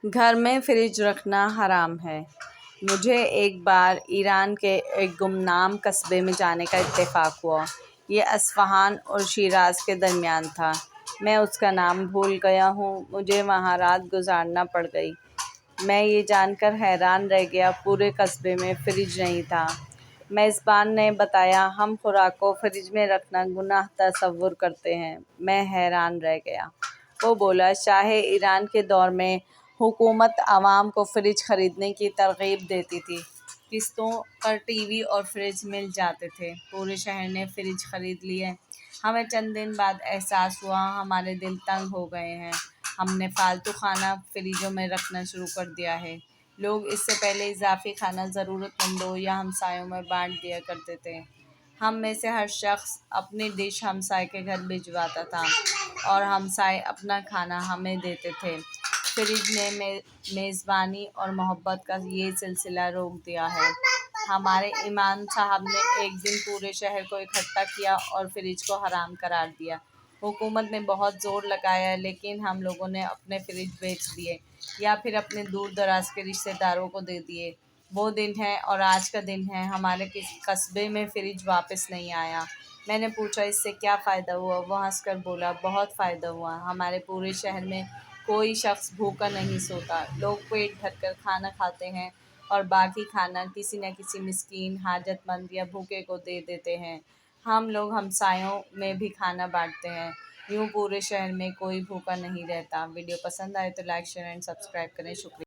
گھر میں فریج رکھنا حرام ہے۔ مجھے ایک بار ایران کے ایک گمنام قصبے میں جانے کا اتفاق ہوا۔ یہ اصفہان اور شیراز کے درمیان تھا۔ میں اس کا نام بھول گیا ہوں۔ مجھے وہاں رات گزارنا پڑ گئی۔ میں یہ جان کر حیران رہ گیا، پورے قصبے میں فریج نہیں تھا۔ میزبان نے بتایا، ہم خوراک کو فریج میں رکھنا گناہ تصور کرتے ہیں۔ میں حیران رہ گیا۔ وہ بولا، شاہ ایران کے دور میں حکومت عوام کو فریج خریدنے کی ترغیب دیتی تھی۔ قسطوں پر ٹی وی اور فریج مل جاتے تھے۔ پورے شہر نے فریج خرید لیے۔ ہمیں چند دن بعد احساس ہوا ہمارے دل تنگ ہو گئے ہیں۔ ہم نے فالتو کھانا فریجوں میں رکھنا شروع کر دیا ہے۔ لوگ اس سے پہلے اضافی کھانا ضرورت مندوں یا ہمسایوں میں بانٹ دیا کرتے تھے۔ ہم میں سے ہر شخص اپنی ڈش ہمسائے کے گھر بھجواتا تھا اور ہمسائے اپنا کھانا ہمیں دیتے تھے۔ فریج نے میزبانی اور محبت کا یہ سلسلہ روک دیا ہے۔ ہمارے امام صاحب نے ایک دن پورے شہر کو اکٹھا کیا اور فریج کو حرام قرار دیا۔ حکومت نے بہت زور لگایا، لیکن ہم لوگوں نے اپنے فریج بیچ دیے یا پھر اپنے دور دراز کے رشتہ داروں کو دے دیے۔ وہ دن ہے اور آج کا دن ہے، ہمارے قصبے میں فریج واپس نہیں آیا۔ میں نے پوچھا، اس سے کیا فائدہ ہوا؟ وہ ہنس کر بولا، بہت فائدہ ہوا۔ ہمارے پورے شہر میں کوئی شخص بھوکا نہیں سوتا۔ لوگ پیٹ بھر کر کھانا کھاتے ہیں اور باقی کھانا کسی نہ کسی مسکین، حاجت مند یا بھوکے کو دے دیتے ہیں۔ ہم لوگ ہمسایوں میں بھی کھانا بانٹتے ہیں۔ یوں پورے شہر میں کوئی بھوکا نہیں رہتا۔ ویڈیو پسند آئے تو لائک، شیئر اینڈ سبسکرائب کریں۔ شکریہ۔